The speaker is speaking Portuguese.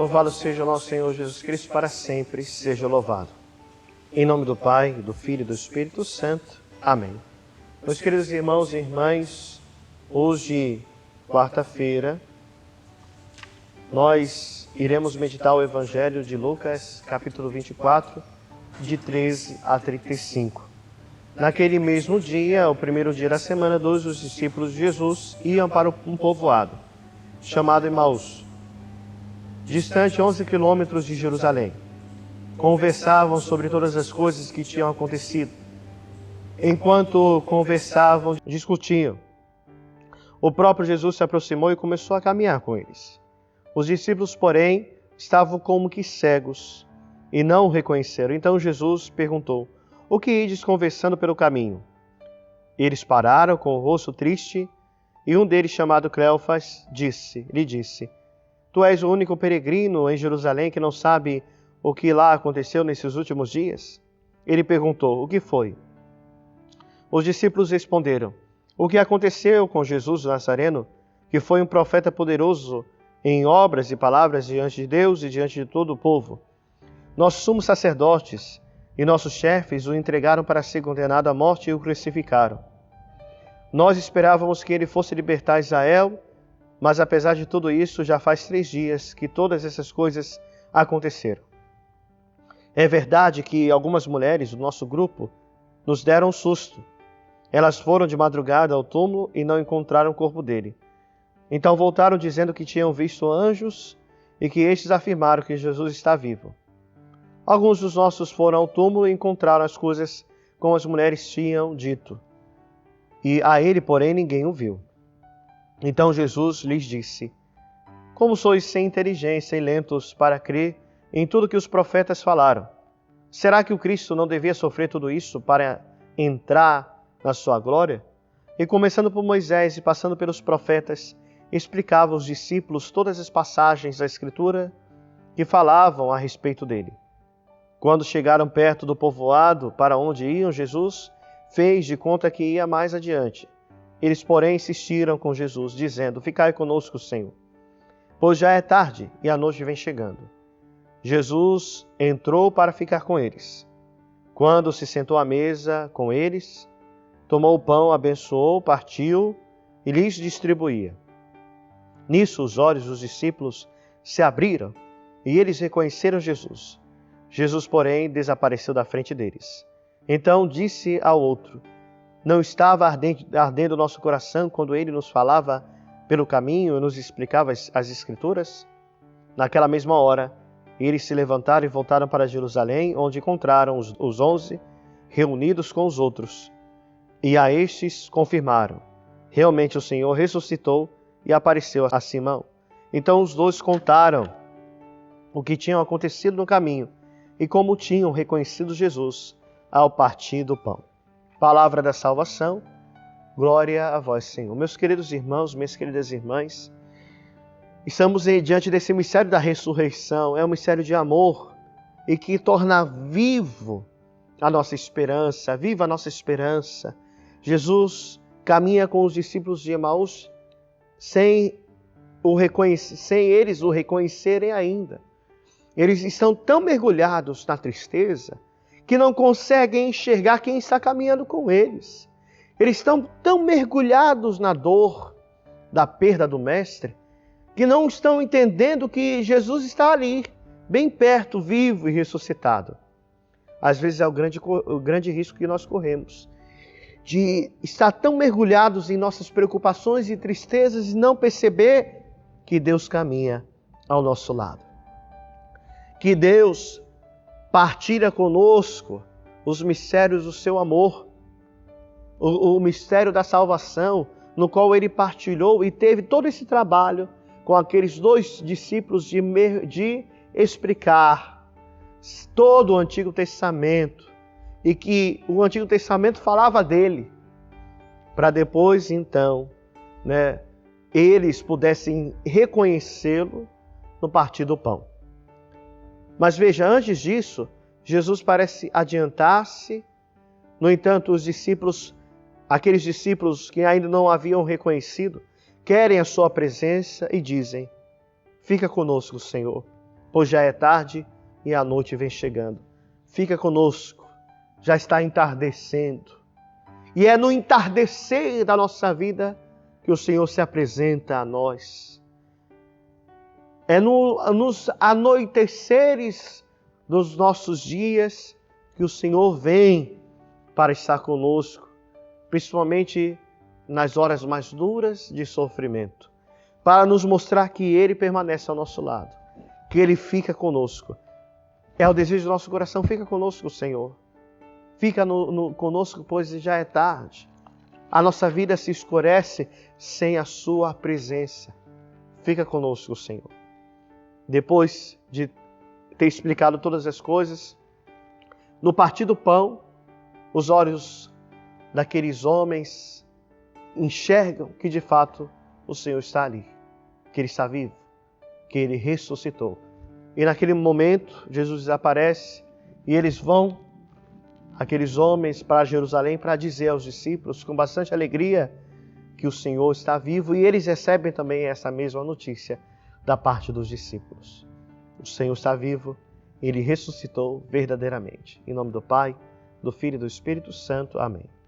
Louvado seja o nosso Senhor Jesus Cristo, para sempre seja louvado. Em nome do Pai, do Filho e do Espírito Santo. Amém. Meus queridos irmãos e irmãs, hoje, quarta-feira, nós iremos meditar o Evangelho de Lucas, capítulo 24, de 13 a 35. Naquele mesmo dia, o primeiro dia da semana, dois dos discípulos de Jesus iam para um povoado, chamado Emaús, distante 11 quilômetros de Jerusalém. Conversavam sobre todas as coisas que tinham acontecido. Enquanto conversavam, discutiam. O próprio Jesus se aproximou e começou a caminhar com eles. Os discípulos, porém, estavam como que cegos e não o reconheceram. Então Jesus perguntou: "O que ides conversando pelo caminho?" Eles pararam com o rosto triste e um deles, chamado Cleofas, lhe disse: "Tu és o único peregrino em Jerusalém que não sabe o que lá aconteceu nesses últimos dias?" Ele perguntou: "O que foi?" Os discípulos responderam: "O que aconteceu com Jesus Nazareno, que foi um profeta poderoso em obras e palavras diante de Deus e diante de todo o povo. Nossos sumos sacerdotes e nossos chefes o entregaram para ser condenado à morte e o crucificaram. Nós esperávamos que ele fosse libertar Israel, mas apesar de tudo isso, já faz 3 dias que todas essas coisas aconteceram. É verdade que algumas mulheres do nosso grupo nos deram um susto. Elas foram de madrugada ao túmulo e não encontraram o corpo dele. Então voltaram dizendo que tinham visto anjos e que estes afirmaram que Jesus está vivo. Alguns dos nossos foram ao túmulo e encontraram as coisas como as mulheres tinham dito. E a ele, porém, ninguém o viu." Então Jesus lhes disse: "Como sois sem inteligência e lentos para crer em tudo que os profetas falaram? Será que o Cristo não devia sofrer tudo isso para entrar na sua glória?" E começando por Moisés e passando pelos profetas, explicava aos discípulos todas as passagens da Escritura que falavam a respeito dele. Quando chegaram perto do povoado para onde iam, Jesus fez de conta que ia mais adiante. Eles, porém, insistiram com Jesus, dizendo: "Ficai conosco, Senhor, pois já é tarde e a noite vem chegando." Jesus entrou para ficar com eles. Quando se sentou à mesa com eles, tomou o pão, abençoou, partiu e lhes distribuía. Nisso os olhos dos discípulos se abriram e eles reconheceram Jesus. Jesus, porém, desapareceu da frente deles. Então disse ao outro: "Não estava ardendo nosso coração quando ele nos falava pelo caminho e nos explicava as Escrituras?" Naquela mesma hora, eles se levantaram e voltaram para Jerusalém, onde encontraram os 11 reunidos com os outros. E a estes confirmaram: realmente o Senhor ressuscitou e apareceu a Simão. Então os dois contaram o que tinha acontecido no caminho e como tinham reconhecido Jesus ao partir do pão. Palavra da salvação, glória a vós, Senhor. Meus queridos irmãos, minhas queridas irmãs, estamos diante desse mistério da ressurreição. É um mistério de amor e que torna viva a nossa esperança. Jesus caminha com os discípulos de Emaús sem eles o reconhecerem ainda. Eles estão tão mergulhados na tristeza que não conseguem enxergar quem está caminhando com eles. Eles estão tão mergulhados na dor da perda do Mestre que não estão entendendo que Jesus está ali, bem perto, vivo e ressuscitado. Às vezes é o grande risco que nós corremos, de estar tão mergulhados em nossas preocupações e tristezas e não perceber que Deus caminha ao nosso lado. Que Deus partilha conosco os mistérios do seu amor, o mistério da salvação, no qual Ele partilhou e teve todo esse trabalho com aqueles 2 discípulos de explicar todo o Antigo Testamento, e que o Antigo Testamento falava dele, para depois, então, eles pudessem reconhecê-lo no partir do pão. Mas veja, antes disso, Jesus parece adiantar-se. No entanto, aqueles discípulos que ainda não haviam reconhecido, querem a sua presença e dizem: "Fica conosco, Senhor, pois já é tarde e a noite vem chegando. Fica conosco, já está entardecendo. E é no entardecer da nossa vida que o Senhor se apresenta a nós. É nos anoiteceres dos nossos dias que o Senhor vem para estar conosco, principalmente nas horas mais duras de sofrimento, para nos mostrar que Ele permanece ao nosso lado, que Ele fica conosco. É o desejo do nosso coração, fica conosco, Senhor. Fica conosco, pois já é tarde. A nossa vida se escurece sem a Sua presença. Fica conosco, Senhor. Depois de ter explicado todas as coisas, no partir do pão, os olhos daqueles homens enxergam que de fato o Senhor está ali, que Ele está vivo, que Ele ressuscitou. E naquele momento, Jesus desaparece e eles vão, aqueles homens, para Jerusalém para dizer aos discípulos com bastante alegria que o Senhor está vivo, e eles recebem também essa mesma notícia da parte dos discípulos. O Senhor está vivo, Ele ressuscitou verdadeiramente. Em nome do Pai, do Filho e do Espírito Santo. Amém.